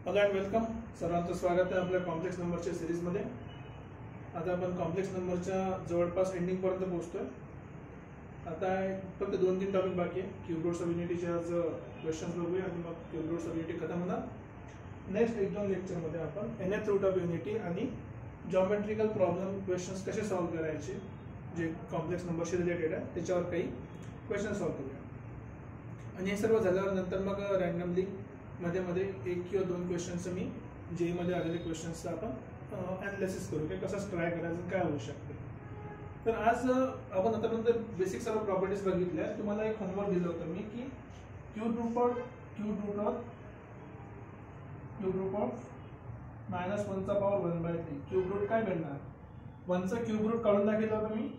Hello and welcome. सर्वांचं स्वागत आहे आपल्या कॉम्प्लेक्स नंबरच्या सिरीजमध्ये. आता आपण कॉम्प्लेक्स नंबरच्या जवळपास एंडिंगपर्यंत पोहोचतोय. आता फक्त 2-3 टॉपिक बाकी आहे. क्यूब रूट्स ऑफ युनिटीचे आज क्वेश्चन्स बघूया आणि मग क्यूब रूट्स ऑफ युनिटी खतम होणार. नेक्स्ट 1-2 लेक्चरमध्ये आपण nth रूट ऑफ युनिटी आणि जॉमेट्रिकल प्रॉब्लेम क्वेश्चन्स कसे सॉल्व्ह करायचे जे कॉम्प्लेक्स नंबरशी रिलेटेड आहे त्याच्यावर काही क्वेश्चन सॉल्व्ह करूया. आणि हे सर्व झाल्यावर नंतर मग रँडमली मध्ये 1 किंवा 2 क्वेश्चन्स मी जेईमध्ये आलेले क्वेश्चन्सचं आपण ॲनालिसिस करू की कसं ट्राय करायचं काय होऊ शकतं. तर आज आपण आतापर्यंत बेसिक सर्व प्रॉपर्टीज बघितल्या. तुम्हाला एक होमवर्क दिलं होतं मी की क्यूब रूट ऑफ -1 चा पॉवर 1/3 क्यूब रूट काय मिळणार. 1चा क्यूब रूट काढून दाखवलं होतं मी.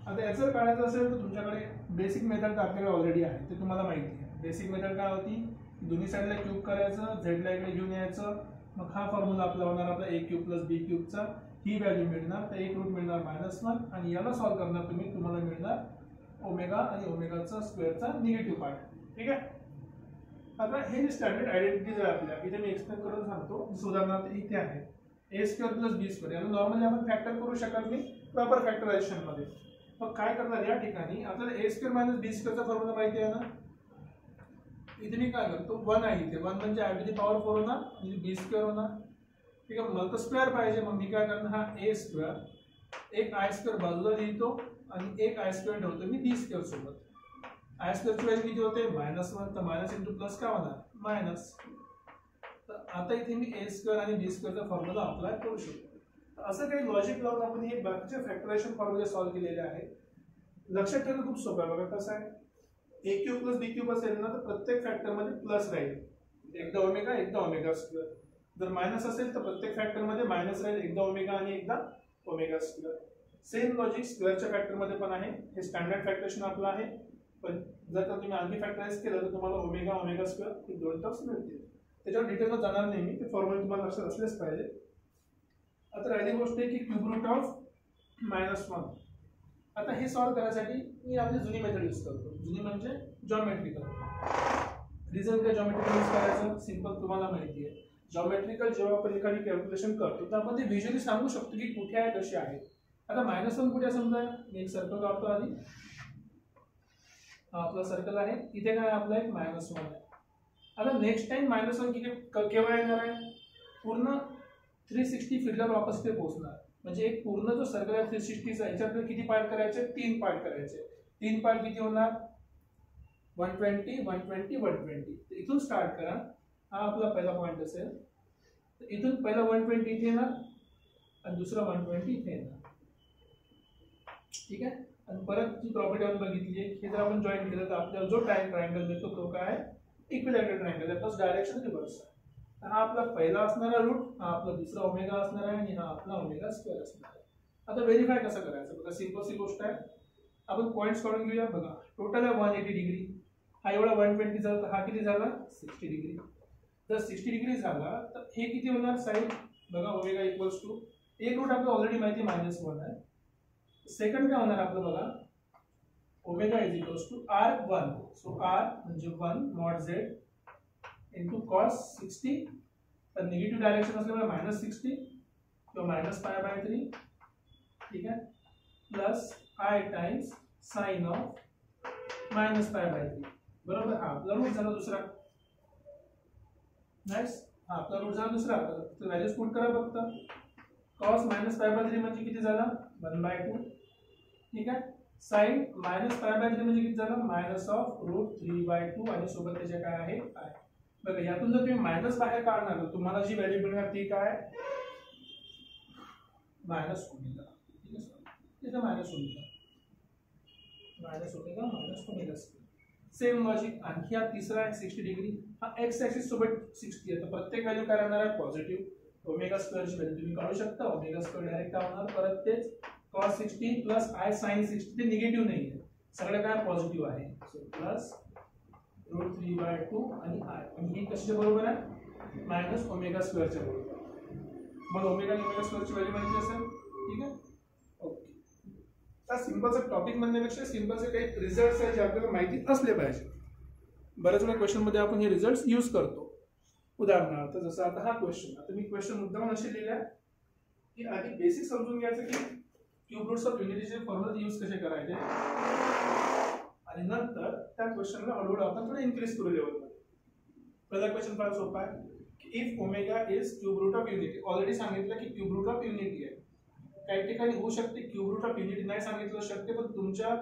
आता याचं काढायचं असेल तर तुमच्याकडे बेसिक मेथड आपल्याकडे ऑलरेडी आहे ते तुम्हाला माहिती आहे. बेसिक मेथड काय होती, दोन्ही साईडला क्यूब करायचं, झेडला इकडे घेऊन यायचं, मग हा फॉर्म्युला आपला होणार आपला a क्यूब प्लस b क्यूबचा. ही व्हॅल्यू मिळणार तर एक रूट मिळणार -1 आणि याला सॉल्व्ह करणार तुम्हाला मिळणार ओमेगा आणि ओमेगाचा स्क्वेअरचा निगेटिव्ह पार्ट. ठीक आहे. आता हे जे स्टँडर्ड आयडेंटिटीज आहे आपल्या इथे मी एक्सप्लेन करून सांगतो. उदाहरणार्थ इथे आहे a square plus b square. याला नॉर्मली आपण फॅक्टर करू शकत नाही प्रॉपर फॅक्टरायझेशन मध्ये. मग काय करणार या ठिकाणी आपल्याला a स्क्वेअर मायनस b स्क्वेअरचा फॉर्म्युला माहिती आहे ना. इथे मी काय करतो 1 आहे इथे 1 म्हणजे i टू द पॉवर 4 होणार आणि b स्क्वेअर होणार. ठीक आहे. मला तर स्क्वेअर पाहिजे मग मी काय करणार हा a स्क्वेअर एक i स्क्वेअर बाजूला लिहितो आणि एक i स्क्वेअर ठेवतो मी b स्क्वेअर सोबत. i स्क्वेअरची व्हॅल्यू किती होते -1 तर मायनस इंटू प्लस काय होणार मायनस. तर आता इथे मी a स्क्वेअर आणि b स्क्वेअरचा फॉर्म्युला अप्लाय करू शकतो. असं काही लॉजिक लावून आपण हे बाकीचे फॅक्टरायझेशन फॉर्म्युले सॉल्व्ह केलेले आहेत. लक्षात ठेवणं खूप सोपं आहे. बघा कसं आहे a cube plus b cube असेल ना तर प्रत्येक फॅक्टर मध्ये प्लस राहील, एकदा ओमेगा एकदा ओमेगा स्क्वेअर. जर मायनस असेल तर प्रत्येक फॅक्टर मध्ये मायनस राहील, एकदा ओमेगा आणि एकदा ओमेगा स्क्वेअर. सेम लॉजिक स्क्वेअरच्या फॅक्टर मध्ये पण आहे. हे स्टँडर्ड फॅक्टरेशन आपलं आहे. पण जर का तुम्ही आणखी फॅक्टराइज केलं तर तुम्हाला ओमेगा ओमेगा स्क्वेअर हे 2 टर्म्स मिळतील. त्याच्यावर डिटेलला जाणार नाही मी, ते फॉर्म्युला तुम्हाला लक्षात असलेच पाहिजे. आता राहिली गोष्ट आहे की क्यूब रूट ऑफ -1. आता हे सॉल्व्ह करण्यासाठी मी आपली जुनी मेथड यूज करतो. जुनी म्हणजे जॉमेट्रिकल. रिझन काय जॉमेट्रिकल यूज करायचं सिंपल तुम्हाला माहिती आहे. जॉमेट्रिकल जेव्हा आपण एखादी कॅल्क्युलेशन करतो तर आपण ते व्हिज्युअली सांगू शकतो की कुठे आहे कशी आहे. आता -1 कुठे समजा मी एक सर्कल काढतो आधी. हा आपला सर्कल आहे. इथे काय आपला एक -1 आहे. आता नेक्स्ट टाइम -1 केव्हा येणार आहे पूर्ण 360 फिरल्यावर वापस ते पोहोचणार. म्हणजे एक पूर्ण जो सर्कल आहे 360चा याच्यात किती पार्ट करायचे 3 पार्ट करायचे. 3 पार्ट किती होणार 120 120 120. तर इथून स्टार्ट करा. हा आपला पहिला पॉइंट असेल तर इथून पहिला 120 इथे येणार आणि दुसरा 120 इथे येणार. ठीक आहे. आणि परत जी प्रॉपर्टी आपण बघितली आहे की जर आपण जॉईन केलं तर आपल्याला जो ट्रायंगल मिळतो तो काय इक्विलॅटरल ट्रायंगल आहे प्लस डायरेक्शन रिव्हर्स. हा आपला पहिला असणारा रूट, हा आपला दुसरा ओमेगा असणार आहे आणि हा आपला ओमेगा स्क्वेअर असणार आहे. आता व्हेरीफाय कसं करायचं बघा सिंपल सी गोष्ट आहे. आपण पॉइंट्स काढून घेऊया. बघा टोटल आहे 180 डिग्री. हा एवढा 120 झाला तर हा किती झाला 60 डिग्री. जर 60 डिग्री झाला तर हे किती होणार साईड बघा ओमेगा इक्वल्स टू एक रूट आपल्याला ऑलरेडी माहिती -1 आहे. सेकंड काय होणार आपलं बघा omega is equals to r1. So r म्हणजे 1 mod z इंटू cos 60. तर निगेटिव्ह डायरेक्शन असल्यामुळे -60 किंवा -π/3. ठीक आहे. Plus i times sine of -π/3. बरोबर. हा आपला रूट झाला दुसरा. नेक्स्ट हा आपला रूट झाला दुसरा. तर व्हॅल्यूज पुट करा फक्त. cos -π/3 म्हणजे किती झाला 1/2. ठीक आहे. साइन -π/3 म्हणजे किती झाला -√3/2 आणि सोबत त्याचे काय आहे i. बघा यातून जर तुम्ही मायनस बाहेर काढणार तर तुम्हाला जी व्हॅल्यू मिळणार ती काय -ओमेगा. ठीक आहे. इथे -ओमेगा. सेम लॉजिक आणखी हा तिसरा आहे 60 डिग्री. हा एक्स ऍक्सिस सोबत 60 आहे तर प्रत्येक व्हॅल्यू काय राहणार आहे पॉझिटिव्ह. ओमेगा स्क्वेअरची व्हॅल्यू तुम्ही काढू शकता. ओमेगा स्क्वेअर डायरेक्ट काय होणार परत तेच cos 60 प्लस i sin 60. ते निगेटिव्ह नाही आहे सगळं काय पॉझिटिव्ह आहे. सो प्लस √3/2 आणि i आणि ही कशाच्या बरोबर आहे -ओमेगा स्क्वेअरच्या बरोबर. मग ओमेगा आणि ओमेगा स्क्वेअरची व्हॅल्यू माहिती असेल. ठीक आहे. ओके. तर सिंपलचा टॉपिक म्हणण्यापेक्षा सिंपलचे काही रिझल्ट्स आहेत जे आपल्याला माहिती असले पाहिजे. बऱ्याच वेळा क्वेश्चन मध्ये आपण हे रिझल्ट्स यूज करतो. उदाहरणार्थ जसं आता हा क्वेश्चन, आता मी क्वेश्चन मुद्दाम असे लिहिला आहे की आधी बेसिक समजून घ्यायचं की क्यूब रूट्स ऑफ युनिटीचे फॉर्म्युला यूज कसे करायचे आणि नंतर त्या क्वेश्चनला हळूहळू आपण थोडं इन्क्रीज करू लेवलमध्ये. पहिला क्वेश्चन फार सोपा आहे की if omega is cube root of unity. Already सांगितलं की क्यूब रूट ऑफ युनिटी आहे. काही ठिकाणी होऊ शकते क्यूब रूट ऑफ युनिटी नाही सांगितलं शकते, पण तुमच्या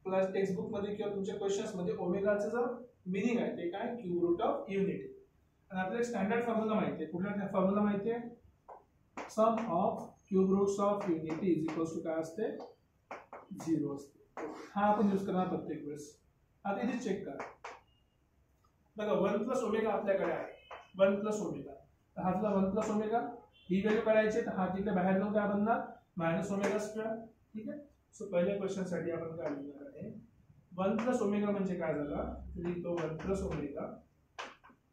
क्लास टेक्स्टबुक मध्ये किंवा तुमच्या क्वेश्चन्स मध्ये ओमेगाचं जो मीनिंग आहे ते काय क्यूब रूट ऑफ युनिटी. आणि आपल्याला स्टँडर्ड फॉर्म्युला माहिती आहे. कुठला फॉर्म्युला माहिती आहे? Sum of cube roots of unity is equals to काय असते? 0 असते. हा आपण यूज करणार प्रत्येक वेळेस. आता इथे चेक करा बघा 1 प्लस ओमेगा आपल्याकडे आहे. 1 प्लस ओमेगा, तर हातला 1 प्लस ओमेगा ही व्हॅल्यू काढायची, तर हा तिकडे बाहेर जाऊन काय बनणार? Minus omega square. ठीक आहे. सो पहिल्या क्वेश्चन साठी आपण काय लिहिणार आहे? 1 प्लस ओमेगा म्हणजे काय झाला? लिहितो 1 plus omega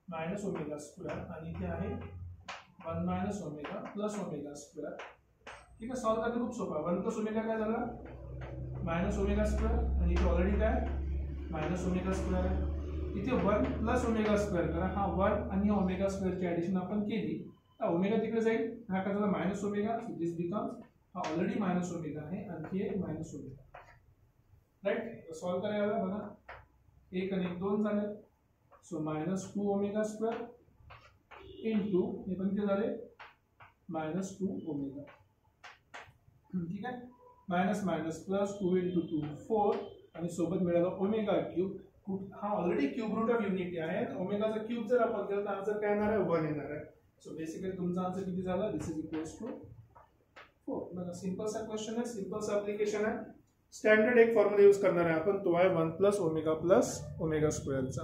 minus omega square आणि इथे आहे 1 minus omega plus omega square. ठीक आहे. सॉल्व करणं खूप सोपं. 1 प्लस ओमेगा काय झाला? मायनस ओमेगा स्क्वेअर आणि इथे ऑलरेडी काय मायनस ओमेगा स्क्वेअर आहे. इथे 1 प्लस ओमेगा स्क्वेअर करा. हा 1 आणि ओमेगा स्क्वेअरची ऍडिशन आपण केली तर ओमेगा तिकडे जाईल. हा काय झाला? Minus omega. So this becomes, हा ऑलरेडी मायनस ओमेगा आहे आणि हे मायनस ओमेगा. राईट. सॉल्व करायला बघा 1 आणि 1 2 झाले. So minus 2 omega square into हे पण किती झाले? Minus 2 omega. ठीक आहे. मायनस मायनस प्लस 2 इंटू 2 4 आणि सोबत मिळाला ओमेगा क्यूब. हा already cube root of unity आहे. ओमेगाचा क्यूब जर आपण केला तर आन्सर काय येणार आहे? 1 येणार आहे. सो बेसिकली तुमचा आन्सर किती झाला? दिस इज इक्वल्स टू 4. बघा सिंपल सा क्वेश्चन आहे, सिंपल सा ऍप्लिकेशन आहे. स्टँडर्ड एक फॉर्म्युला यूज करणार आहे आपण, तो आहे 1 प्लस ओमेगा स्क्वेअरचा.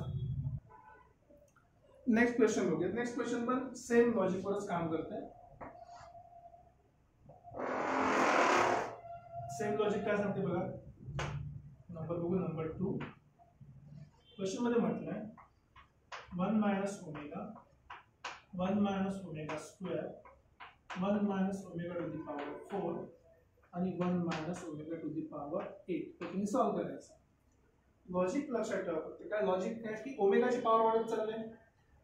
नेक्स्ट क्वेश्चन बघूया. नेक्स्ट क्वेश्चन पण सेम लॉजिकवरच काम करते. सेम लॉजिक काय सांगते बघा. नंबर बघू, नंबर 2. क्वेश्चन मध्ये म्हटलंय 1 minus omega 1 minus omega square 1 minus omega to the power 4 आणि 1 minus omega to the power 8. तर तुम्ही सॉल्व करायचं. लॉजिक लक्षात ठेवा. फक्त काय लॉजिक काय की ओमेगाची पॉवर वाढत चालले.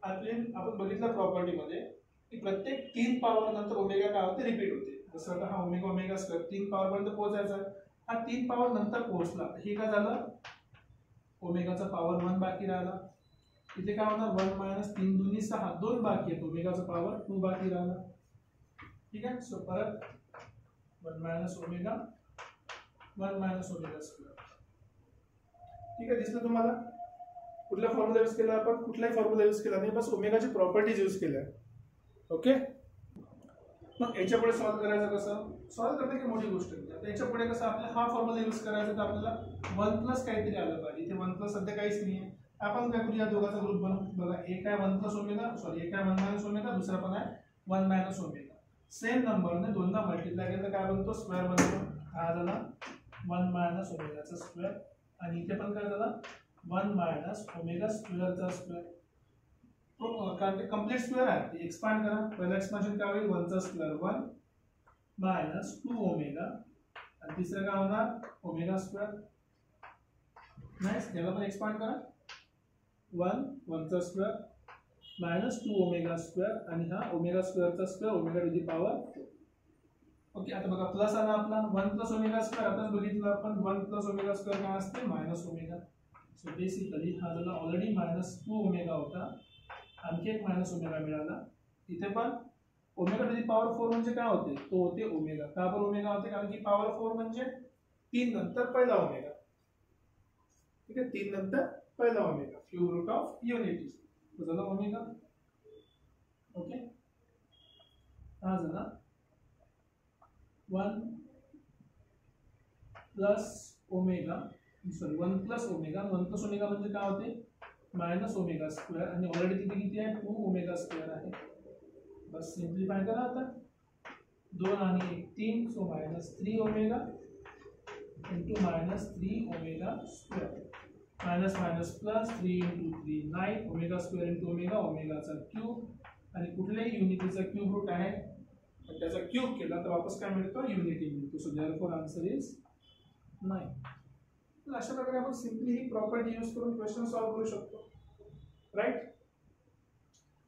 आपण बघितलं प्रॉपर्टी मध्ये की प्रत्येक 3 पॉवर नंतर ओमेगा काय होते? रिपीट होते. जसं आता हा ओमेगा स्क्वेअर 3 पॉवर पर्यंत पोहोचायचा. हा 3 पॉवर नंतर पोहोचला. हे काय झालं? ओमेगाचा पॉवर 1 बाकी राहिला. इथे काय होणार? 1 मायनस 3 दुनी 6 2 बाकी आहे. ओमेगाचा पॉवर 2 बाकी राहिला. ठीक आहे. सो परत 1 मायनस ओमेगा स्क्वेअर. ठीक आहे. दिसलं तुम्हाला? कुठला फॉर्म्युला यूज केला आपण? कुठलाही फॉर्म्युला यूज केला नाही, बस ओमेगाची प्रॉपर्टीज यूज केल्या. ओके. मग याच्या पुढे सॉल्व करायचं कसं? सॉल्व करणे की मोठी गोष्ट आहे. याच्या पुढे कसं आपल्याला हा फॉर्म्युला यूज करायचा, तर आपल्याला 1 प्लस काहीतरी आलं पाहिजे. इथे 1 प्लस सध्या काहीच नाही आहे. आपण काय करूया? दोघांचा ग्रुप बनवू. बघा एक आहे 1 प्लस ओमेगा, सॉरी एक आहे 1 मायनस ओमेगा, दुसरा पण आहे 1 मायनस ओमेगा. सेम नंबरने दोनदा मल्टिप्लाय केलं तर काय बनतो? स्क्वेअर बनतो. हा झाला 1 मायनस ओमेगाचा स्क्वेअर आणि इथे पण काय झाला? 1 मायनस ओमेगा स्क्वेअरचा स्क्वेअर. कारण ते कंप्लीट स्क्वेअर आहे. एक्सपांड करा. पहिला एक्सपान्शन काय होईल? 1 चा स्क्वेअर 1 मायनस 2 ओमेगा आणि तिसरं काय होणार? Omega square. नेक्स्ट याला पण एक्सपांड करा. 1 चा स्क्वेअर मायनस 2 ओमेगा स्क्वेअर आणि हा ओमेगा स्क्वेअरचा square omega to the power 4. Okay. आता बघा प्लस आला आपला 1 प्लस ओमेगा स्क्वेअर. आताच बघितलं आपण 1 प्लस ओमेगा स्क्वेअर काय असते? Minus omega. सो बेसिकली हा झाला ऑलरेडी मायनस 2 ओमेगा होता, आणखी एक मायनस ओमेगा मिळाला. इथे पण ओमेगा टू दी पॉवर 4 म्हणजे काय होते? तो होते ओमेगा. का बरं ओमेगा होते? कारण की पॉवर 4 म्हणजे 3 नंतर पहिला ओमेगा. ठीक आहे. 3 नंतर पहिला omega. Cube root of unity. तो झाला ओमेगा. ओके. हा झाला 1 plus omega, sorry 1 plus omega. 1 plus omega म्हणजे काय होते? मायनस ओमेगा स्क्वेअर आणि ऑलरेडी तिथे किती आहे? 2 ओमेगा स्क्वेअर आहे. बस सिंप्लिफाय करा आता. 2 आणि 1 3. So minus 3 omega into minus 3 omega square. Minus minus plus 3 into 3 9 omega square into omega, ओमेगाचा क्यूब आणि कुठल्याही युनिटीचा क्यूब रूट आहे तर त्याचा क्यूब केला तर वापस काय मिळतो? युनिटी मिळतो. So therefore answer is 9. तर अशा प्रकारे आपण सिंपली ही प्रॉपर्टी यूज करून क्वेश्चन सॉल्व करू शकतो. राईट.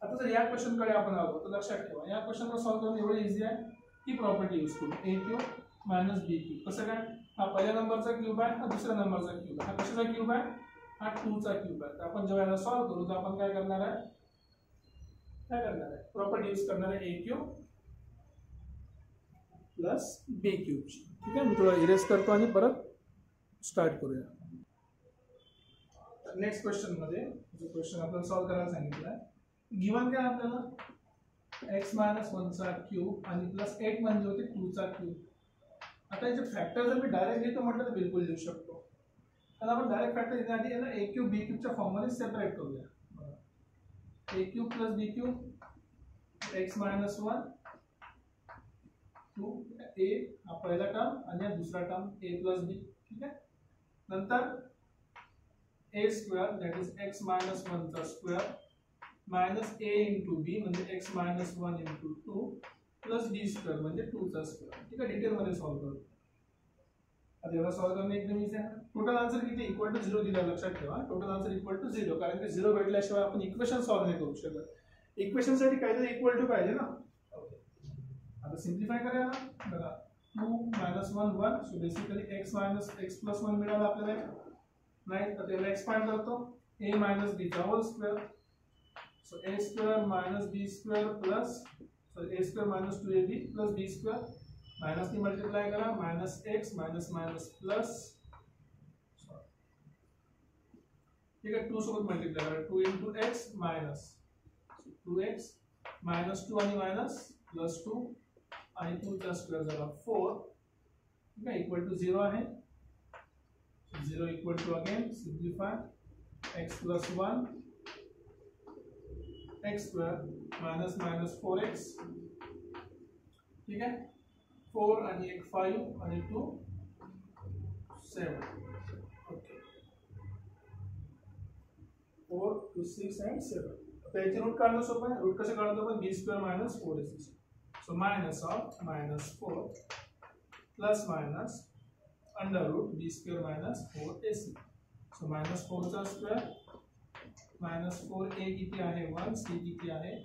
आता जर या क्वेश्चनकडे आपण आलो तर लक्षात ठेवा, या क्वेश्चनला सॉल्व्ह करणं एवढं इझी आहे की प्रॉपर्टी यूज करू. ए क्यूब मायनस बी क्यूब. कसं काय? हा पहिल्या नंबरचा क्यूब आहे, हा दुसऱ्या नंबरचा क्यूब आहे. हा कशाचा क्यूब आहे? हा 2 चा क्यूब आहे. तर आपण जेव्हा याला सॉल्व्ह करू तर आपण काय करणार आहे? प्रॉपर्टी यूज करणार आहे ए क्यूब प्लस बी क्यूब. ठीक आहे, मी थोडा इरेज करतो आणि परत स्टार्ट करूया. नेक्स्ट क्वेश्चन मध्ये जो क्वेश्चन आपल्याला सॉल्व्ह करायला सांगितलं आहे, गिवन काय आपल्याला x मायनस 1 चा क्यूब आणि प्लस 8 म्हणजे होते 2 चा क्यूब. आता याचे फॅक्टर जर मी डायरेक्ट लिहितो म्हटलं तर बिलकुल लिहू शकतो. तर आपण डायरेक्ट फॅक्टर लिहिण्याआधी याला ए क्यूब बी क्यूबच्या फॉर्ममध्ये सेपरेट करूया. ए क्यूब प्लस बी क्यूब एक्स मायनस 1 2 ए हा पहिला टर्म आणि हा दुसरा टर्म ए प्लस बी. ठीक आहे, नंतर a square that is x minus 1 चा square minus a into b म्हणजे x minus 1 into 2 plus b square म्हणजे 2 चा स्क्वेअर. ठीक आहे, डिटेल मध्ये सॉल्व्ह करू. आता याला सॉल्व्ह करणे एकदम इझी आहे. टोटल आन्सर किती? इक्वल टू 0 दिला. लक्षात ठेवा, टोटल आन्सर इक्वल टू 0, कारण की 0 भेटल्याशिवाय आपण इक्वेशन सॉल्व्ह नाही करू शकत. इक्वेशन साठी काहीतरी इक्वल टू पाहिजे ना. आता सिम्प्लिफाय करूया ना. बघा 2 minus 1 1, so basically x minus x plus 1 मिळाला आपल्याला. राईट, तर याला एक्सपांड करतो a मायनस b चा whole square. So a square minus b square plus a square minus 2ab plus b square. Minus ने मल्टीप्लाई करा minus x minus minus plus, ठीक है 2 सोबत मल्टीप्लाई करा 2 into x minus 2x minus 2 आणि minus plus 2 आणि 2 चा square झाला 4. ठीक है, इक्वल टू 0 आहे. 0 equal to again simplify x plus 1 x square minus minus 4x. ठीक है, 4 आणि 1 5 आणि 2 7. Okay, 4 2 6 and 7. आता याचे रूट काढणं सोपं आहे. रूट कसं काढतो आपण? b square minus 4ac. So minus of minus 4 plus minus under root b square minus 4ac. So minus 4 चा स्क्वेअर मायनस 4a किती आहे 1, c किती आहे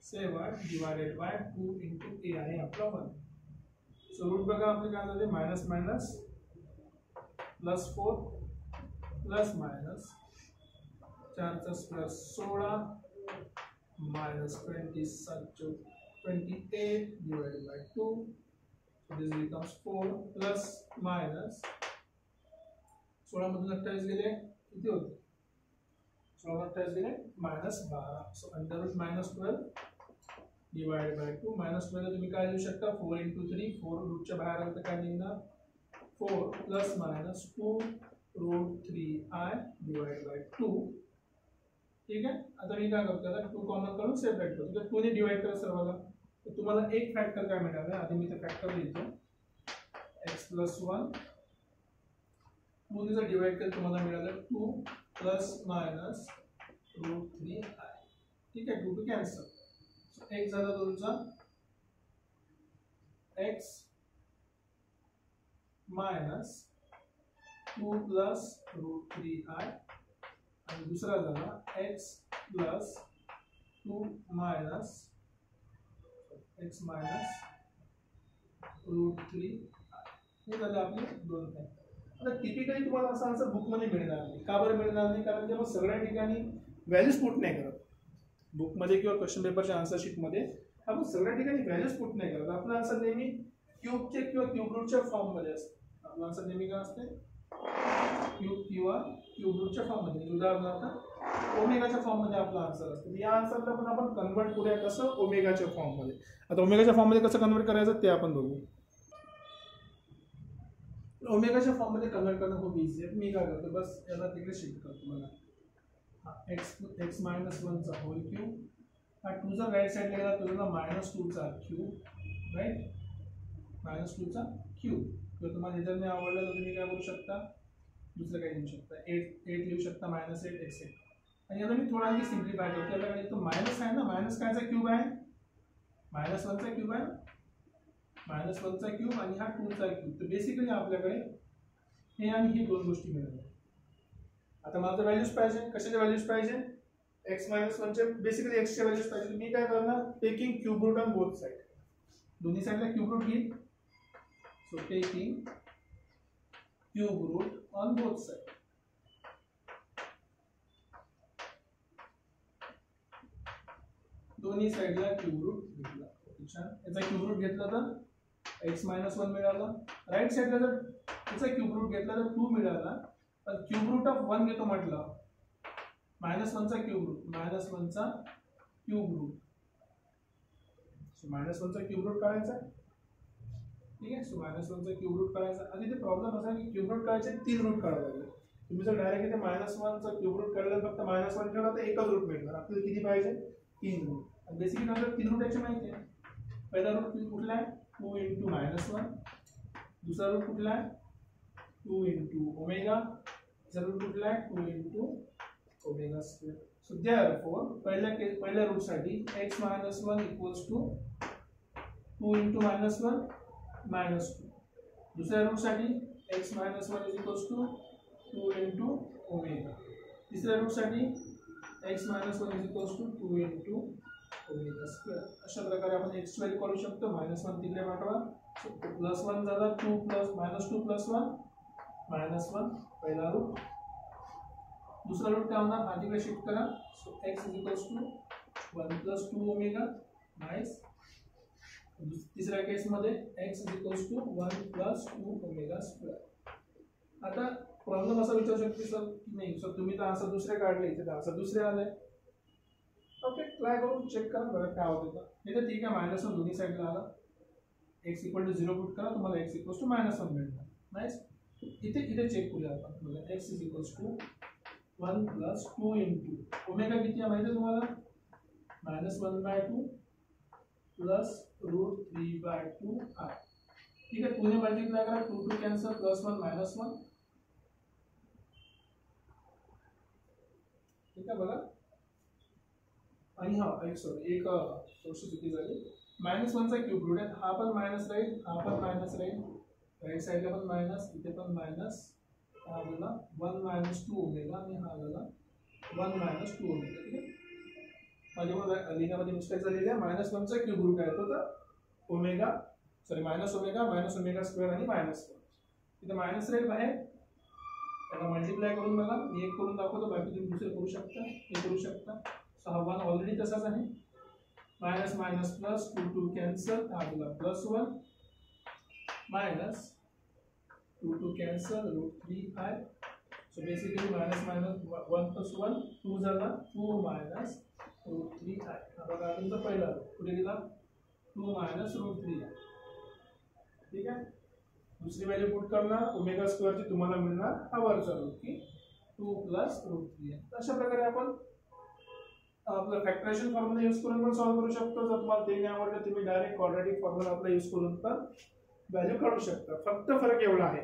7 डिवाइडेड बाय 2 इंटू a आहे आपला 1. सो रूट बघा आपले काय झाले minus minus plus 4 plus minus 4 चा square 16 minus 28 divided by 2. So this becomes 4 plus minus 16 मधून 28 गेले किती होते 16 28 गेले minus 12. So under root minus 12 divide by 2. Minus 12 तुम्ही काय लिहू शकता 4 इंटू 3. 4 रूटच्या बाहेर आलं तर काय निघणार 4 plus minus 2 root 3i divide by 2. ठीक आहे, आता मी काय करतो आता 2 कॉमन करून सेपरेट करतो. तर 2 ने डिवाइड करा सर्वाला. तर तुम्हाला एक फॅक्टर काय मिळालं आधी मी ते फॅक्टर लिहितो x प्लस 1 2 ने जर डिवाइड केलं तुम्हाला मिळालं 2 प्लस मायनस रूट 3i. ठीक आहे, 2 कॅन्सल. एक झाला तुमचा x minus 2 plus route 3i आणि दुसरा झाला x plus 2 minus x minus root 3i. हे झाले आपले दोन फॅक्टर. आता टिपिकली तुम्हाला असा आन्सर बुक मध्ये मिळणार नाही. का बरं मिळणार नाही? कारण की आपण सगळ्या ठिकाणी व्हॅल्यूज पुट नाही करत. बुक मध्ये किंवा क्वेश्चन पेपरच्या आन्सर शीट मध्ये आपण सगळ्या ठिकाणी व्हॅल्यूज पुट नाही करत. आपला आन्सर नेहमी क्यूबचे किंवा क्यूब रूटच्या फॉर्म मध्ये असते. आपला आन्सर नेहमी काय असते क्यूब किंवा क्यूब रूटच्या फॉर्म मध्ये. उदाहरणार्थ ओमेगाच्या फॉर्म मध्ये आपला आन्सर असतो. या आन्सरला पण आपण कन्वर्ट करूया कसं ओमेगाच्या फॉर्म मध्ये. आता ओमेगाच्या फॉर्म मध्ये कसं कन्वर्ट करायचं ते आपण बघू. ओमेगाच्या फॉर्म मध्ये कन्वर्ट करणं खूप इझी आहे. मी काय करतो बस याला तिकडे शिफ्ट करतो. मला एक्स मायनस 1 चा होल क्यूब हा 2 जर राईट साइडला गेला तर तुला मायनस 2 चा क्यूब. राईट, मायनस 2 चा क्यूब. किंवा तुम्हाला इतर नाही आवडलं तर तुम्ही काय करू शकता दुसरं काही लिहू शकता 8 लिहू शकता मायनस 8 x 8. आणि आता मी थोडा आणखी सिम्प्लिफाय करतो. आपल्याकडे तो मायनस आहे ना, मायनस कायचा क्यूब आहे मायनस 1 चा क्यूब आहे. मायनस 1 चा क्यूब आणि हा 2 चा क्यूब. तर बेसिकली आपल्याकडे हे आणि ही दोन गोष्टी मिळाल्या. आता मला तर व्हॅल्यूज पाहिजे. कशाच्या व्हॅल्यूज पाहिजे एक्स मायनस वनचे बेसिकली एक्सचे व्हॅल्यूज पाहिजे. मी काय करणार, taking cube root on both side, दोन्ही साईडला क्यूब रूट घेईन. So taking cube root on both side. दोन्ही साईडला क्यूब रूट घेतला. याचा क्यूब रूट घेतला तर एक्स मायनस वन मिळाला. राईट साईडला जर याचा क्यूब रूट घेतला तर 2 मिळाला. पण क्यूब रूट ऑफ 1 घेतो म्हटलं, मायनस वनचा क्यूब रूट, मायनस वनचा क्यूब रूट. सो मायनस वनचा क्यूब रूट काढायचा. ठीक आहे. सो मायनस वनचा क्यूब रूट काढायचा. आणि इथे प्रॉब्लेम असा की क्यूब रूट काढायचे 3 रूट काढावे लागेल. तुम्ही जर डायरेक्ट इथे मायनस वनचा क्यूब रूट काढला फक्त मायनस वन ठेवला तर एकच रूट मिळणार. आपल्याला किती पाहिजे, 3 रूट. बेसिकली आपल्याला 3 रूट याची माहिती आहे. पहिला रूट कुठला आहे, 2 इंटू मायनस वन. दुसरा रूट कुठला आहे, 2 इंटू ओमेगा. तिसरा रूट कुठला आहे, 2 into omega square. So therefore पहिल्या रूटसाठी x minus one equals to 2 into minus one minus 2. दुसऱ्या रूटसाठी x minus one is equals to 2 into omega. तिसऱ्या रूटसाठी x minus one is equals to 2 into omega square. अशा प्रकारे आपण x value काढू शकतो. मायनस वन तिकडे पाठवा. सो प्लस वन झाला 2 प्लस मायनस 2 प्लस 1 मायनस 1 पहिला रूट. दूसरा रूट क्या होना, आगे पे शिफ्ट करा. So x is equals to 1 plus 2 omega. Nice. तिसऱ्या केस मध्ये x is equals to 1 plus 2 omega square. आता प्रॉब्लेम असा विचारू शकते सर की नाही सर तुम्ही तर असं दुसरे काढले, इथे तर असं दुसरे आले. ओके, ट्राय करून चेक करा बरं काय होतं का. इथे ठीक आहे, मायनस वन दोन्ही साईडला आला. x इक्वल टू 0 पुट करा, तुम्हाला x equals to minus one मिळणार. नाइस. इथे चेक करूया आपण. बघा x is equals to 1 plus 2 into omega किती आहे माहिती आहे तुम्हाला, मायनस 1/2 प्लस रूट 3/2 आय. ठीक आहे. 2 ने मल्टीप्लाय करा, 2 2 कॅन्सल, प्लस 1 मायनस 1. ठीक आहे बघा. आणि हा एक सॉरी एक थोडीशी चुकी झाली. मायनस वनचा क्यूब रूट आहे, हा पण मायनस राहील, हा पण मायनस राहील. राईट साईडला पण मायनस, इथे पण मायनस. हा झाला 1 मायनस 2 ओमेगा आणि हा झाला 1 मायनस 2 ओमेगा. ठीक आहे. माझ्यामध्ये लिहिण्यामध्ये मिस्टेक झालेली आहे. मायनस वनचा क्यूब रूट आहे तो तर omega sorry minus omega square आणि मायनस 1. इथे मायनस राहील बाहेर, त्याला मल्टिप्लाय करून बघा. मी एक करून दाखवतो, बाकी तुम्ही दुसरे करू शकता, हे करू शकता. सो हा 1 ऑलरेडी तसाच आहे. मायनस मायनस प्लस 2 2 कॅन्सल, हा झाला plus 1 minus 2 2 cancel root 3i. So basically minus minus 1 plus 1 2 झाला 2 मायनस रूट 3i. हा बघा तुमचा पहिला पुढे गेला 2 मायनस रूट 3i. ठीक आहे. दुसरी व्हॅल्यू पुट करणार, ओमेगा स्क्वेअरची तुम्हाला मिळणार हा वरचा रूट की 2 प्लस रूट 3i. अशा प्रकारे आपण आपलं फॅक्टरायझेशन फॉर्म्युला यूज करून पण सॉल्व्ह करू शकतो. जर तुम्हाला ते नाही आवडलं तुम्ही डायरेक्ट क्वाड्रॅटिक फॉर्म्युला आपला यूज करून पण व्हॅल्यू काढू शकता. फक्त फरक एवढा आहे,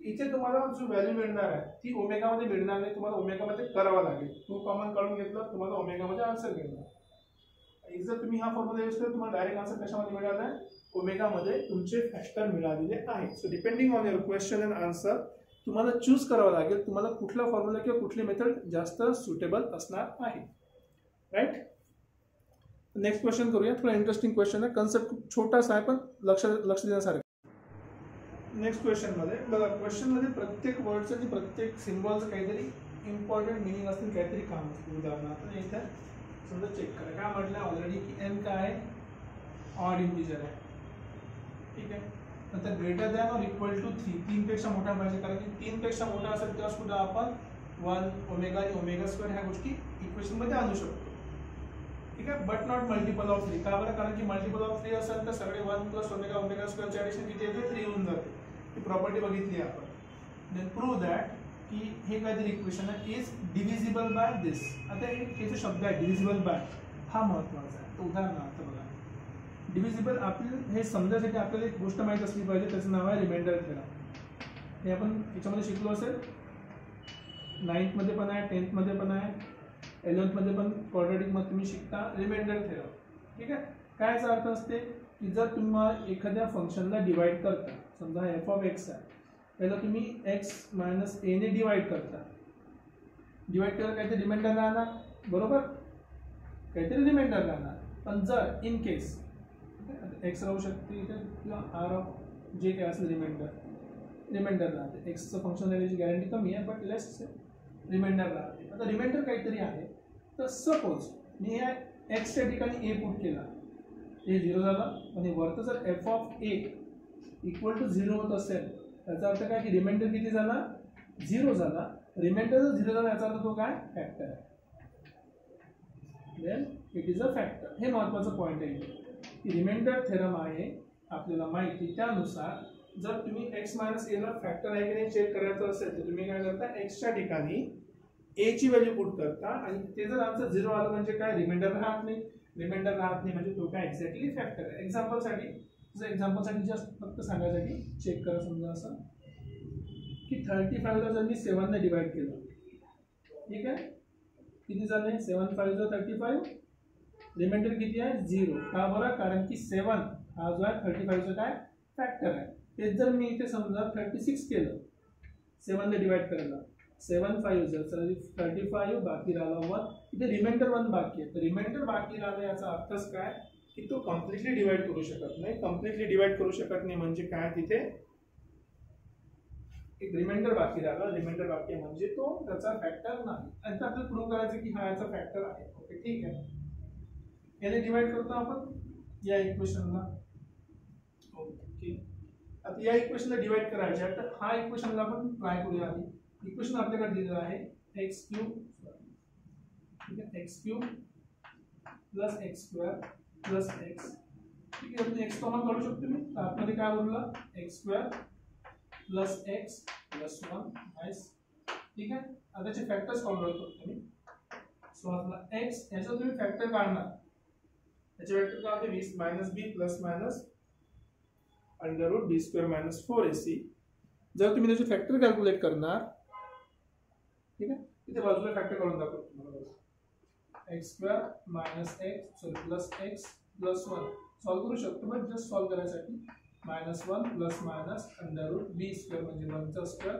इथे तुम्हाला जो व्हॅल्यू मिळणार आहे ती ओमेगा मध्ये मिळणार नाही, तुम्हाला ओमेगा मध्ये करावा लागेल. 2 कॉमन काढून घेतलं तुम्हाला ओमेगा मध्ये आन्सर मिळणार. जर तुम्ही हा फॉर्म्युला यूज केला तुम्हाला डायरेक्ट आन्सर कशामध्ये मिळाला आहे, ओमेगा मध्ये तुमचे फॅक्टर मिळालेले आहेत. So depending on your question and answer तुम्हाला चूज करावं लागेल तुम्हाला कुठला फॉर्म्युला किंवा कुठली मेथड जास्त सुटेबल असणार आहे. राइट. नेक्स्ट क्वेश्चन करूया. थोड़ा इंटरेस्टिंग क्वेश्चन आहे, कन्सेप्ट खूप छोटासा आहे पण लक्ष देण्यासारखं. नेक्स्ट क्वेश्चन मध्ये बघा, क्वेश्चन मध्ये प्रत्येक वर्डचं आणि प्रत्येक सिम्बॉलचं काहीतरी इम्पॉर्टंट मिनिंग असतील, काहीतरी काम असतील. उदाहरणार्थ इथे समजा चेक करा, काय म्हटलं ऑलरेडी की n काय आहे, ऑड इंटिजर आहे. ठीक आहे. नंतर ग्रेटर दॅन और इक्वल टू 3, 3 पेक्षा मोठा पाहिजे, कारण की 3 पेक्षा मोठा असेल तेव्हा सुद्धा आपण 1 ओमेगा आणि ओमेगा स्क्वेअर ह्या गोष्टी इक्वेशन मध्ये आणू शकतो. ठीक आहे. But not multiple of 3. का बरं, कारण की मल्टिपल ऑफ 3 असेल तर सगळे 1 प्लस ओमेगा ओमेगा स्क्वेअरचे ॲडिशन किती येते, 3 होऊन जाते. ही प्रॉपर्टी बघितली आपण. देन प्रूव्ह दॅट की हे काहीतरी इक्वेशन आहे इज डिव्हिजिबल बाय दिस. आता हे जो शब्द आहे डिव्हिजिबल बाय हा महत्त्वाचा आहे. तर उदाहरणार्थ बघा, डिव्हिजिबल आपल्याला हे समजण्यासाठी आपल्याला एक गोष्ट माहीत असली पाहिजे, त्याचं नाव आहे रिमाइंडर थेरम. हे आपण याच्यामध्ये शिकलो असेल, 9th मध्ये पण आहे, 10th मध्ये पण आहे, 11th मध्ये पण क्वाड्रॅटिक मध्ये तुम्ही शिकता रिमाइंडर थेरम. ठीक आहे. काय याचा अर्थ असते की जर तुम्हाला एखाद्या फंक्शनला डिवाइड करता, समजा एफ ऑफ एक्स आहे, त्याला तुम्ही एक्स मायनस ए ने डिवाइड करता. डिवाइड केलं काय ते रिमाइंडर राहणार, बरोबर, काहीतरी रिमाइंडर राहणार. पण जर इन केस एक्स राहू शकते इथे किंवा आर ऑफ जे काय असेल रिमाइंडर राहते. एक्सचं फंक्शन राहण्याची गॅरंटी कमी आहे, बट लेस रिमाइंडर राहते. आता रिमाइंडर काहीतरी आहे, तर सपोज मी या एक्सच्या ठिकाणी ए पुट केला, ए 0 झाला आणि वरतं जर f of a equal to 0 होत असेल त्याचा अर्थ काय की रिमाइंडर किती झाला, 0 झाला. रिमाइंडर जर 0 झाला याचा अर्थ तो काय फॅक्टर आहे. Then it is a factor. हे महत्त्वाचं पॉईंट आहे की रिमाइंडर थेरम आहे आपल्याला माहिती. त्यानुसार जर तुम्ही एक्स मायनस एला फॅक्टर आहे की नाही चेक करायचं असेल तर तुम्ही काय करता, एक्सच्या ठिकाणी ए ची व्हॅल्यू पुट करता आणि ते जर आन्सर 0 आलं म्हणजे काय रिमाइंडर राहत नाही. रिमाइंडर राहत नाही म्हणजे तो काय एक्झॅक्टली फॅक्टर आहे. एक्झाम्पलसाठी जस्ट फक्त सांगायसाठी चेक करा. समजा असं की 35ला जर मी 7 ने डिवाइड केलं, ठीक आहे, किती झाले 7 5 35, रिमाइंडर किती आहे 0. का बरं, कारण की 7 हा जो आहे 35चा काय फॅक्टर आहे. तेच जर मी इथे समजा 36 केलं 7 ने डिवाइड करायला, 7 5 35 बाकी राहिला 1, इथे रिमाइंडर 1 बाकी आहे. तर रिमाइंडर बाकी राहिला याचा अर्थच काय की तो कम्प्लिटली डिवाइड करू शकत नाही. कम्प्लिटली डिवाइड करू शकत नाही म्हणजे काय, तिथे एक रिमाइंडर बाकी राहिला. रिमाइंडर बाकी आहे म्हणजे तो त्याचा फॅक्टर नाही. आता आपल्याला प्रूव्ह करायचं की हा याचा फॅक्टर आहे. ओके, ठीक आहे. याने डिवाइड करतो आपण या इक्वेशनला. ओके, आता या इक्वेशनला डिवाइड करायचे आहे तर हा इक्वेशनला आपण ट्राय करूया. आधी इक्वेशन आपल्याकडे दिलेलं आहे एक्स क्यूब, ठीक आहे, x cube plus x square plus x. ठीक आहे, एक्स कॉमन काढू शकतो मी. तर आतमध्ये काय उरलं x square plus x plus 1. Nice, ठीक आहे. आता त्याचे फॅक्टर्स कॉम्प्युट करतो मी. सो आपला एक्स याचा तुम्ही फॅक्टर काढणार, त्याचे फॅक्टर काय होते 20 मायनस बी plus minus under root b square minus 4ac. जर तुम्ही त्याचे फॅक्टर कॅल्क्युलेट करणार, ठीक आहे, इथे बाजूला फॅक्टर काढून दाखवतो तुम्हाला. X square minus x plus x plus 1 solve करू शकतो, बट जस्ट सॉल्व करायसाठी -1 plus minus under root b square म्हणजे 1 चा square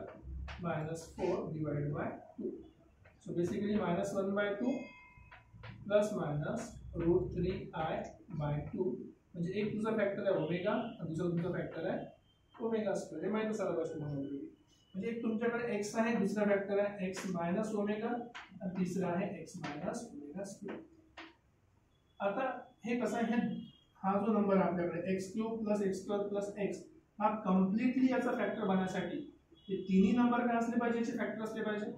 minus 4 divided by 2. So basically -1/2 plus minus root 3i/2 म्हणजे एक तुझा फॅक्टर आहे ओमेगा आणि दुसरा तुमचा फॅक्टर आहे ओमेगा स्क्वेअर. हे माहिती सारा गोष्ट म्हणून म्हणजे एक तुमच्याकडे एक्स आहे, दुसरा फॅक्टर आहे एक्स मायनस ओमेगा आणि तिसरा आहे एक्स मायनस ओमेगा स्क्वेअर. आता हे कसं आहे, हा जो नंबर आहे आपल्याकडे x cube plus x square plus x हा कम्प्लिटली याचा फॅक्टर बनण्यासाठी हे तिन्ही नंबर काय असले पाहिजे, याचे फॅक्टर असले पाहिजे.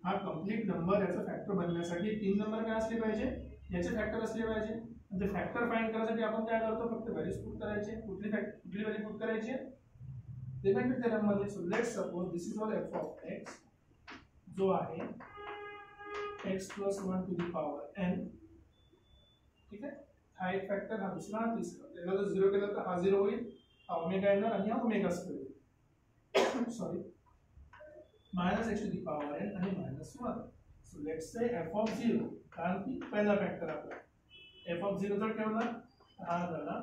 हा कम्प्लीट नंबर याचा फॅक्टर बनण्यासाठी 3 नंबर काय असले पाहिजे, याचे फॅक्टर असले पाहिजे. ते फॅक्टर फाइंड करण्यासाठी आपण काय करतो, फक्त व्हॅल्यूज पुट करायचे. कुठली व्हॅल्यू पुट करायची रिमाइंडर थेरम मध्ये. So let's suppose this is all f of x जो आहे x plus 1 to the power n. ठीक आहे, हा एक फॅक्टर, हा दुसरा, हा तिसरा. त्याला जर 0 केलं तर हा 0 होईल, हा ओमेगा येणार आणि हा omega square. Sorry -x to the power n आणि -1. So let's say f of 0, कारण की पहिला फॅक्टर आपला f ऑफ 0 जर ठेवला हा झाला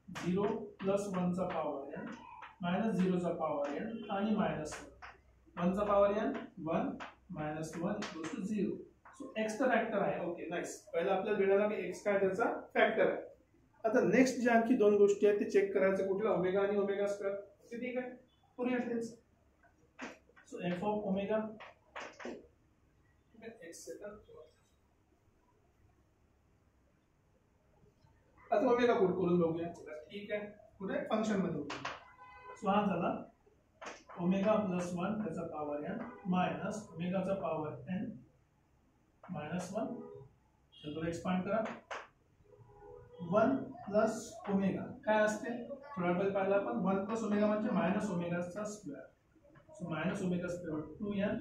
0 प्लस 1 चा पॉवर n मायनस 0 चा पॉवर n आणि -1. 1 चा power n 1 -1 equals to 0. So x चा फॅक्टर आहे. Okay, nice. पहिला आपल्याला मिळाला की x काय त्याचा फॅक्टर आहे. आता नेक्स्ट जे आणखी दोन गोष्टी आहेत ते चेक करायचं, कुठला ओमेगा आणि ओमेगा स्क्वेअर. ठीक आहे, करूया तेच. So f of omega x second. आता ओमेगा पुट करून बघूया. ठीक आहे, कुठे फंक्शन मध्ये होतो. सो हा झाला ओमेगा प्लस 1 त्याचा पॉवर n मायनस ओमेगाचा पॉवर n -1. तर एक्सपांड करा 1 प्लस ओमेगा काय असते थोडा वेळ पाहिला आपण. 1 प्लस ओमेगा म्हणजे मायनस ओमेगाचा स्क्वेअर. So minus omega square 2n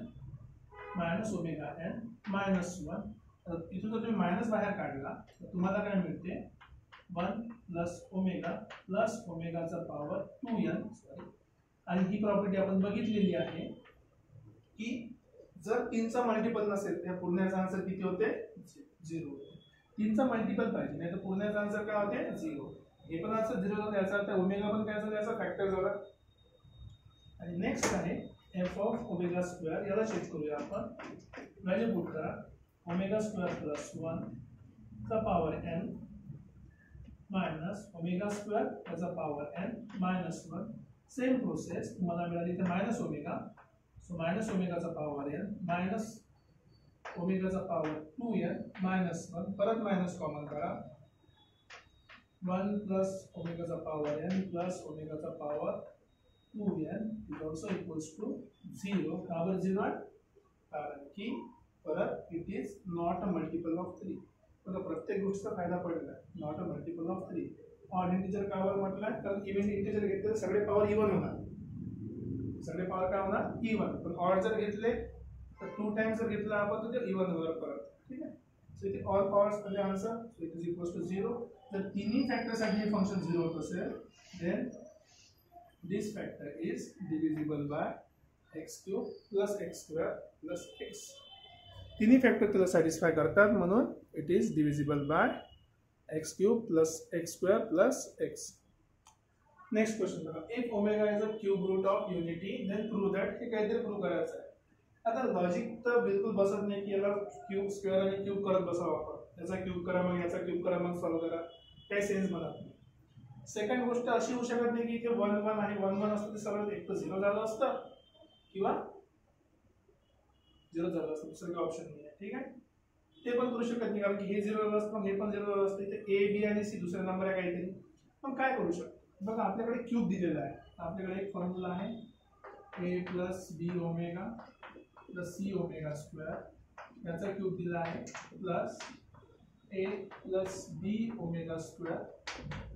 minus omega n -1. इथून जर तुम्ही मायनस बाहेर काढला तर तुम्हाला काय मिळते 1 प्लस ओमेगाचा पॉवर 2n. सॉरी, आणि ही प्रॉपर्टी आपण बघितलेली आहे की जर 3 चा मल्टिपल नसेल तर पूर्णाचा आन्सर किती होते 0. 3 चा मल्टिपल पाहिजे, नाही तर पूर्णाचा आन्सर काय होते 0. हे पण आन्सर 0 होता, याचा अर्थ ओमेगा पण काय झाला, याचा फॅक्टर झाला. आणि नेक्स्ट आहे f ऑफ ओमेगा स्क्वेअर. याला चेक करूया आपण. व्हॅल्यू पुट करा ओमेगा स्क्वेअर प्लस 1 चा power n minus omega square त्याचा power n minus 1. Same process तुम्हाला मिळाली इथे मायनस ओमेगा, सो मायनस ओमेगाचा पॉवर n मायनस ओमेगाचा पॉवर 2n मायनस 1, परत मायनस कॉमन करा, 1 प्लस ओमेगाचा पॉवर n प्लस ओमेगाचा power 2n is also equals to 0. का बरं 0 आहे? कारण की परत it is not a multiple of 3. बघा प्रत्येक गोष्टीचा फायदा पडला, not a multiple of 3. Odd integer का बरं म्हटलं? कारण इव्हन इंटिजर घेतले सगळे पॉवर इव्हन होणार, सगळे पॉवर काय होणार? इव्हन. पण ऑड जर घेतले तर 2 टाइम्स जर घेतला आपण तर ते इव्हन होणार परत. ठीक आहे. सो इथे ऑल पॉवर्स मध्ये answer, so it is equals to 0. जर तिन्ही फॅक्टरसाठी हे फंक्शन 0 होत असेल then this factor is divisible by x cube plus x square plus x. तिन्ही फॅक्टर त्याला सॅटिस्फाय करतात म्हणून it is divisible by x cube plus x square plus x. Next question बघा, if omega is a cube root of unity then prove that. हे काहीतरी prove करायचं आहे. आता लॉजिक तर बिलकुल बसत नाही की याला क्यूब स्क्वेअर आणि क्यूब करत बसावं आपण, याचा क्यूब करा मग याचा क्यूब करा मग सॉल्व्ह करा, काही सेन्स मला नाही. सेकंड गोष्ट अशी होऊ शकत नाही की इथे 1 1 आहे, 1 1 असतं ते सरळ एक तर 0 झालं असतं किंवा 0 झालं असतं, दुसरं काही ऑप्शन नाही आहे. ठीक आहे. ते पण करू शकत नाही कारण की हे 0 झालं असतं मग हे पण 0 झालं असतं. इथे ए बी आणि सी दुसरा नंबर आहे काहीतरी. मग काय करू शकतो? बघा आपल्याकडे क्यूब दिलेला आहे, आपल्याकडे एक फॉर्म्युला आहे a plus b omega plus c omega square, याचा क्यूब दिला आहे plus a plus b omega square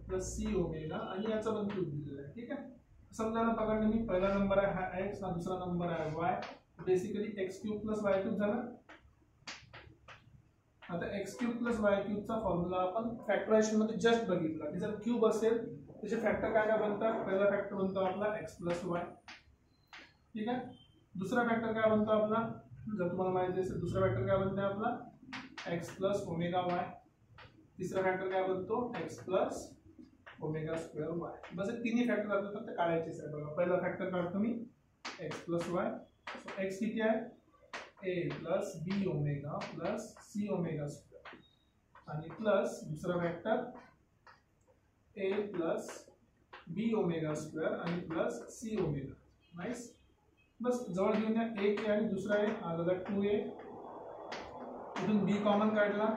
plus c omega आणि याचा पण क्यूब दिलेला आहे. ठीक आहे. समजा ना पकडले मी, पहिला नंबर आहे हा x, हा दुसरा नंबर आहे y, basically x cube plus y cube झाला. आता x क्यूब प्लस y क्यूबचा फॉर्म्युला आपण फॅक्टरायझेशन मध्ये जस्ट बघितला की जर क्यूब असेल त्याचे फॅक्टर काय काय बनतात? पहिला फॅक्टर बनतो आपला x प्लस y. ठीक आहे. दुसरा फॅक्टर काय बनतो आपला? जर तुम्हाला माहिती असेल दुसरा फॅक्टर काय बनतो आपला? x plus omega y. तिसरा फॅक्टर काय बनतो? x plus omega square y. बस तिन्ही फॅक्टर आपल्याला फक्त काढायचेच आहे. बघा पहिला फॅक्टर काढतो मी x plus y. So x किती आहे? a plus b omega plus c omega square आणि प्लस दुसरा factor a plus b omega square आणि प्लस c ओमेगा. नाईस. बस जवळ घेऊन या, एक a आणि दुसरा a आला 2a. इथून b कॉमन काढला,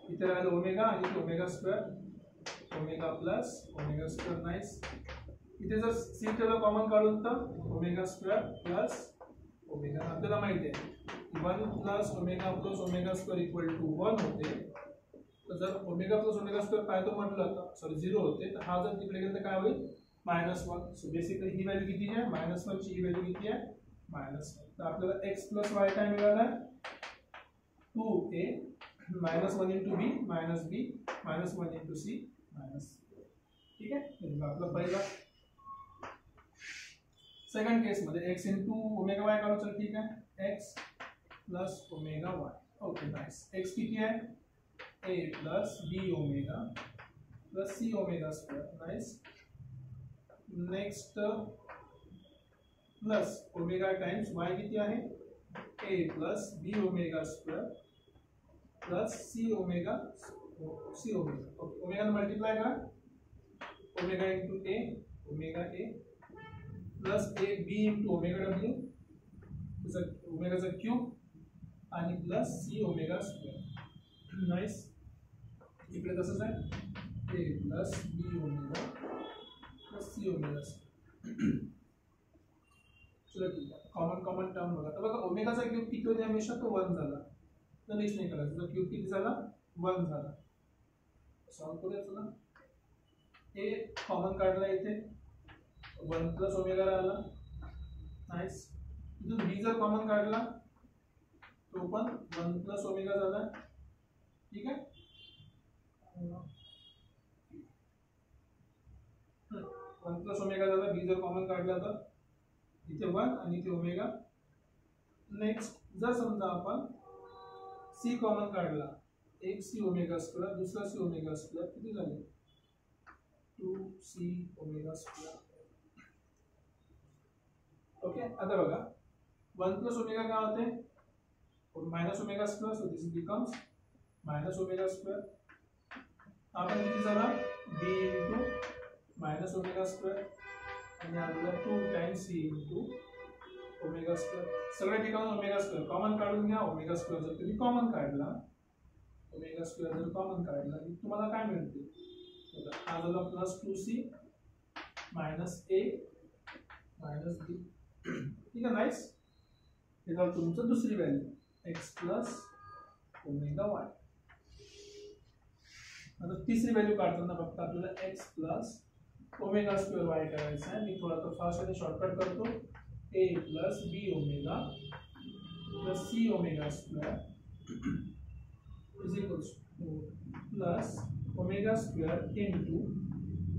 इथे राहिलं ओमेगा आणि इथे omega square, omega plus omega square. Nice. इथे जर सी ठेवलं कॉमन काढून तर ओमेगा स्क्वेअर प्लस ओमेगा. आपल्याला माहिती आहे 1 plus omega square equal to 1 होते. तर जर ओमेगा प्लस ओमेगा स्क्वेअर पाहतो म्हटलं तर सॉरी 0 होते, तर हा जर तिकडे गेला तर काय होईल? -1. सो बेसिकली ही व्हॅल्यू किती आहे? -1 ची ही व्हॅल्यू किती आहे? -1. तर आपल्याला x प्लस y काय मिळाला? 2a -1 into b minus b -1 into c minus. ठीक आहे. आपला पहिला. सेकंड केस मध्ये x इंटू ओमेगा y काढू. चल ठीक आहे, x plus omega y. Okay nice. x किती आहे? a plus b omega plus c omega square. Nice. Next plus omega times y किती आहे? a plus b omega square plus c omega. Okay. Omega multiply करा, omega into a omega a plus a b into omega w त्याचा ओमेगाचा cube आणि plus c omega square. Nice. इकडे तसंच आहे a plus b omega plus c omega square. चलो ठीक आहे. कॉमन टर्म बघा. तर बघा ओमेगाचा क्यूब किती होते हमेशा? तो 1 झाला. तर नेक्स्ट नाही करायचं. तर क्यूब किती झाला? 1 झाला. सॉल्व करूया. चला a कॉमन काढला, इथे 1 प्लस ओमेगा राहिला. नाईस. इथून b जर कॉमन काढला तो पण 1 प्लस ओमेगा झाला. ठीक आहे. 1 प्लस ओमेगा झाला. b जर कॉमन काढला तर इथे 1 आणि इथे ओमेगा. नेक्स्ट जर समजा आपण c कॉमन काढला, एक c ओमेगा स्क्वेअर दुसरा c ओमेगा स्क्वेअर, किती झाले? 2c omega square. ओके. आता बघा 1 प्लस ओमेगा काय होते? Minus omega square, so this becomes minus omega square. आपण किती झाला b into minus omega square आणि आपल्याला 2 times c into omega square. सगळ्या ठिकाणी ओमेगा स्क्वेअर कॉमन काढून घ्या. ओमेगा स्क्वेअर जर तुम्ही कॉमन काढला, ओमेगा स्क्वेअर जर कॉमन काढला की तुम्हाला काय मिळते, हा झाला plus 2c minus a minus b. ठीक आहे, नाईस. हे झालं तुमचं दुसरी value x plus omega y. आता तिसरी व्हॅल्यू काढताना फक्त आपल्याला x plus omega square y करायचं आहे. मी थोडा फास्ट आणि शॉर्टकट करतो. a plus b omega plus c omega square is equals to plus omega square into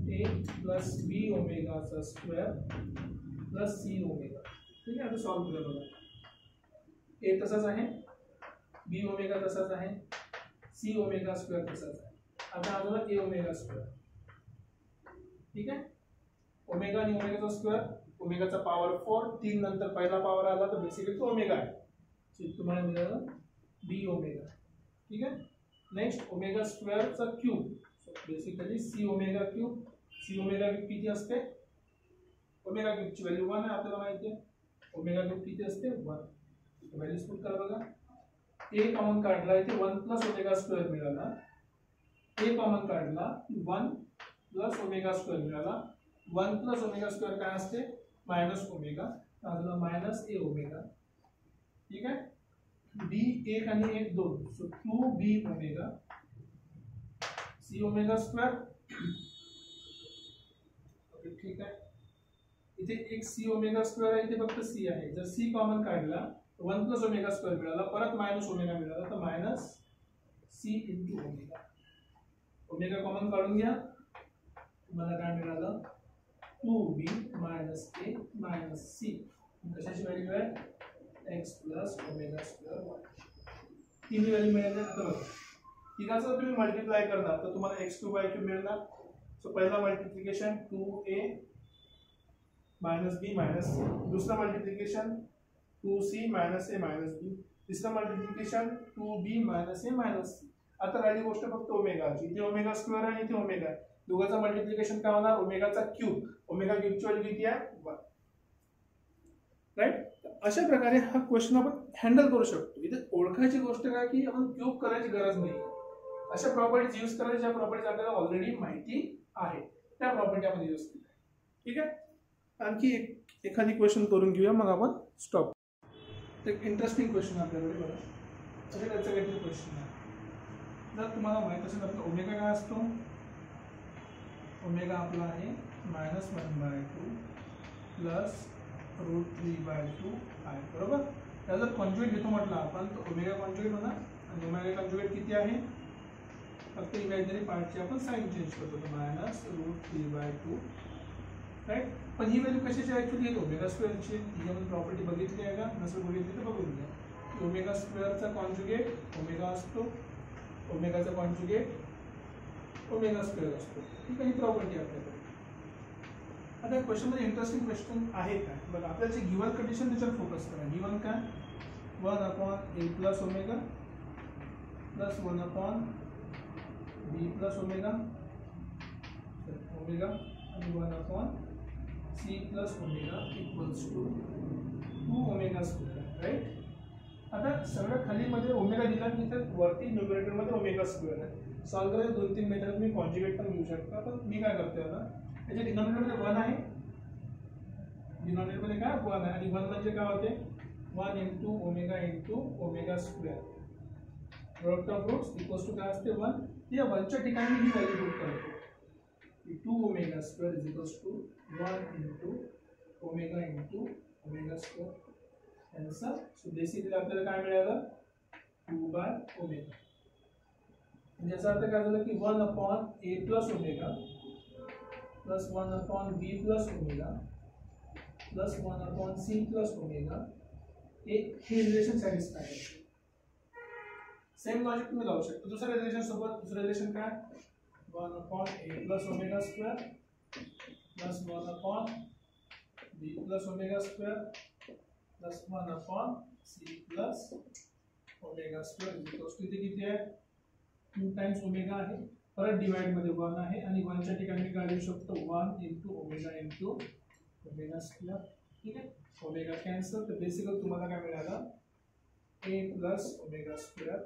a plus b ओमेगाचा स्क्वेअर प्लस c ओमेगा. ठीक आहे, आता सॉल्व करूया बघा. a तसाच आहे, b ओमेगा तसाच आहे, c ओमेगा स्क्वेअर तसाच आहे. आता आला a ओमेगा स्क्वेअर. ठीक आहे, ओमेगा आणि ओमेगाचा स्क्वेअर, ओमेगाचा पॉवर 4, 3 नंतर पहिला पॉवर आला तर बेसिकली तो ओमेगा आहे. सो तुम्हाला मिळालं b ओमेगा. ठीक आहे, नेक्स्ट ओमेगा स्क्वेअरचा cube, so basically c omega cube. c omega cube किती असते, ओमेगा क्यूबची व्हॅल्यू 1 आहे आपल्याला माहिती आहे. ओमेगा क्यूब किती असते 1. व्हॅल्यूज पुट करा बघा. a कॉमन काढला इथे 1 प्लस ओमेगा स्क्वेअर मिळाला. a कॉमन काढला 1 प्लस ओमेगा स्क्वेअर मिळाला. 1 प्लस ओमेगा स्क्वेअर काय असते मायनस ओमेगा, आला मायनस a ओमेगा. ठीक आहे, b 1 आणि 1 2, so 2b omega. c omega square. Okay, ठीक आहे, इथे एक c ओमेगा स्क्वेअर आहे, इथे फक्त c आहे. जर c कॉमन काढला 1 प्लस ओमेगा स्क्वेअर मिळाला, परत मायनस ओमेगा मिळाला, तर minus c into omega. Omega common काढून घ्या, तुम्हाला काय मिळालं 2b minus a minus c. कशाची व्हॅल्यू आहे x plus omega square y. तीन व्हॅल्यू मिळाली. आता बघा तिघाचं तुम्ही मल्टिप्लाय करणार तर तुम्हाला x क्यूब y क्यूब मिळणार. सो पहिला multiplication 2a minus b minus c, दुसरा multiplication 2c minus a minus b, तिसरा multiplication 2b minus a minus c. आता राहिली गोष्ट फक्त ओमेगाची. इथे ओमेगा स्क्वेअर आहे, इथे ओमेगा आहे. दोघांचं मल्टिप्लिकेशन काय होणार ओमेगाचा क्यूब. ओमेगा क्यूबची व्हॅल्यू किती आहे 1. राईट. अशा प्रकारे हा क्वेश्चन आपण हँडल करू शकतो. इथे ओळखायची गोष्ट काय की आपण क्यूब करायची गरज नाही. अशा प्रॉपर्टीज यूज करायच्या ज्या प्रॉपर्टीज आपल्याला ऑलरेडी माहिती आहे त्या प्रॉपर्टी आपण यूज केल्या. ठीक आहे, आणखी एखादी क्वेश्चन करून घेऊया मग आपण स्टॉप. एक इंटरेस्टिंग क्वेश्चन आपल्याकडे बघा. असे त्याचा काहीतरी क्वेश्चन आहे. जर तुम्हाला माहित असेल आपला ओमेगा काय असतो, ओमेगा आपला आहे -1/2 प्लस √3/2 आहे, बरोबर. त्याचा जर कॉन्ज्युगेट घेतो म्हटलं आपण तर ओमेगा कॉन्ज्युगेट म्हणा. आणि ओमेगा कॉन्ज्युगेट किती आहे, फक्त इमॅजिनरी पार्टची आपण साइन चेंज करतो -√3/2. राईट. पण ही व्हॅल्यू कशाची ॲक्च्युली ओमेगा स्क्वेअरची. ही आपण प्रॉपर्टी बघितली आहे का, नसेल बघितली तर बघून घ्या. ओमेगा स्क्वेअरचा कॉन्ज्युगेट ओमेगा असतो, ओमेगाचा कॉन्ज्युगेट ओमेगा स्क्वेअर असतो. ठीक आहे, ही प्रॉपर्टी आपल्याकडे. आता या क्वेश्चनमध्ये इंटरेस्टिंग क्वेश्चन आहे काय बघा. आपल्याला जे गिवन कंडिशन त्याच्यावर फोकस करा. गिवन काय 1/a plus omega plus 1/b plus omega omega आणि 1/c plus omega equals to 2 omega square. Right. आता सगळ्या खालीमध्ये ओमेगा दिला तिथे वरती न्यूमरेटरमध्ये ओमेगा स्क्वेअर आहे. सॉल्व करायला 2-3 मेथड तुम्ही कॉन्ज्युगेट पण घेऊ शकता. पण मी काय करतोय आता त्याच्या डिनॉमिनेटरमध्ये 1 आहे, डिनॉमिनेटरमध्ये काय 1 आहे. आणि 1 म्हणजे काय होते 1 into omega square. Product of roots equals to काय असते 1. या 1च्या ठिकाणी ही व्हॅल्यू पुट करतो की 2 omega square is equals to 1 into omega square. Answer. So basically आपल्याला काय मिळालं 2/ओमेगा. याचा अर्थ काय झालं की 1/a plus omega plus 1/b plus omega plus 1/c plus omega हे रिलेशन सॅटिस्फाय आहे. सेम लॉजिक तुम्ही लावू शकता दुसऱ्या रिलेशन सोबत. दुसरं रिलेशन काय 1/a plus omega square plus 1/b plus omega square plus 1/c plus omega square is equals to, इथे किती आहे 2 टाइम्स ओमेगा आहे, परत डिवाइड मध्ये 1 आहे आणि 1 च्या ठिकाणी मी काय लिहू शकतो 1 इंटू ओमेगा स्क्वेअर. ठीक आहे, ओमेगा कॅन्सल, तर बेसिकली तुम्हाला काय मिळालं a plus omega square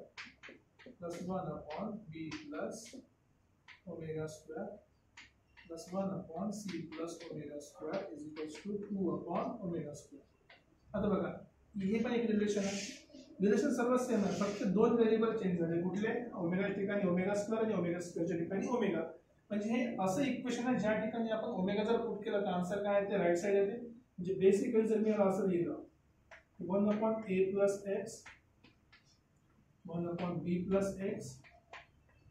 plus 1 upon b plus omega square plus 1 upon c plus omega square is equals to 2 upon omega square. आता बघा हे पण एक रिलेशन आहे, रिलेशन सर्व सेम आहे, फक्त दोन व्हेरिएबल चेंज झाले. कुठले? ओमेगा ठिकाणी ओमेगा स्क्वेअर आणि ओमेगा स्क्वेअरच्या ठिकाणी ओमेगा. म्हणजे हे असं इक्वेशन आहे ज्या ठिकाणी आपण ओमेगा जर पुट केला तर आन्सर काय आहे ते राईट साइड येते. म्हणजे बेसिकली जर मी असं लिहिलं 1 upon a plus x 1 upon b plus x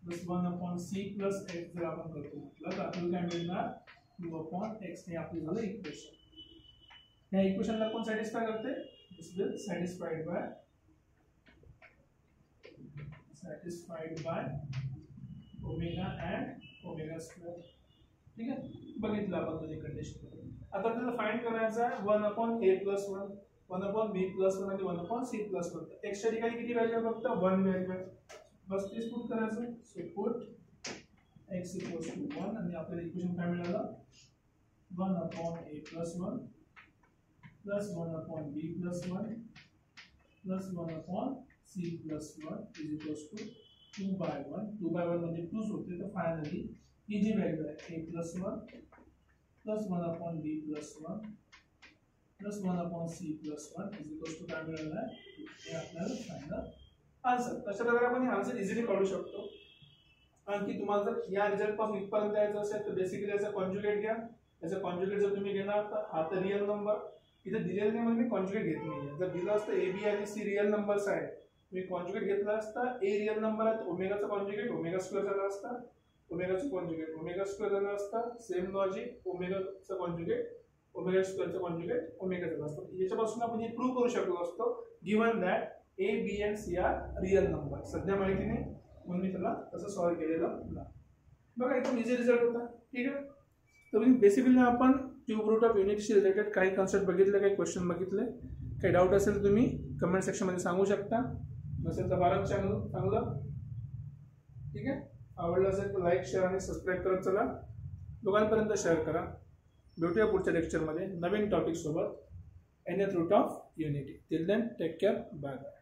plus 1 upon c plus x जर आपण करतो म्हटलं तर आपल्याला काय मिळणार 2 अपॉन x. हे आपलं झालं इक्वेशन. या इक्वेशनला कोण सॅटिस्फाय करते? This will satisfied by omega and omega square. ठीक आहे, बघितलं आपण दोन्ही कंडिशन. आता आपल्याला फाइंड करायचं आहे 1 upon a plus 1 1 upon b plus 1 आणि 1 अपॉन c प्लस 1. तर x च्या ठिकाणी किती व्हॅल्यू आहे? फक्त 1 व्हॅल्यू आहे, बस तेच पुट करायचं. So put x equals to 1 आणि आपल्याला इक्वेशन काय मिळालं 1 upon a plus 1 plus 1 upon b plus 1 plus 1 upon c plus 1 is equals to 2 by 1. 2 by 1 म्हणजे 2 होते, तर फायनली ही जी व्हॅल्यू आहे a plus 1 plus 1 upon b plus 1 plus 1 upon c plus 1 is equals to काय मिळालं आहे हे आपल्याला फायनल आन्सर. तशा प्रकारे आपण हे आन्सर इझिली काढू शकतो. आणखी तुम्हाला जर या रिझल्ट पासून इथपर्यंत यायचं असेल तर बेसिकली याचा कॉन्जुगेट घ्या. याचा कॉन्जुगेट जर तुम्ही घेणार तर हा तर रिअल नंबर, इथे दिलेलं नाही म्हणून मी कॉन्जुगेट घेत नाहीये. जर दिलं असतं ए बी आणि सी रिअल नंबर्स आहे, मी कॉन्जुगेट घेतला असता. ए रिअल नंबर आहे, ओमेगाचा कॉन्जुगेट ओमेगा स्क्वेअर झाला असता, ओमेगाचा कॉन्जुगेट ओमेगा स्क्वेअर झाला असता. सेम लॉजिक, ओमेगाचा कॉन्जुगेट ओमेगा स्क्वेअरचा कॉन्जुगेट ओमेगा झाला असता. याच्यापासून आपण हे प्रूव्ह करू शकलो असतो given that a b and c are real number. सध्या माहिती नाही म्हणून मी त्याला तसं सॉल्व्ह केलेलं नाही. बघा एकदम इझी रिझल्ट होता. ठीक आहे, तर बेसिकली आपण क्यूब रूट ऑफ युनिटशी रिलेटेड काही कन्सेप्ट बघितले, काही क्वेश्चन बघितले. काही डाऊट असेल तुम्ही कमेंट सेक्शनमध्ये सांगू शकता, नसेल तर फारच चांगलं. ठीक आहे, आवडलं असेल तर लाईक शेअर आणि सबस्क्राईब करत चला, लोकांपर्यंत शेअर करा. भेटूया पुढच्या लेक्चरमध्ये नवीन टॉपिक सोबत. nth root of unity. Till then take care, bye bye.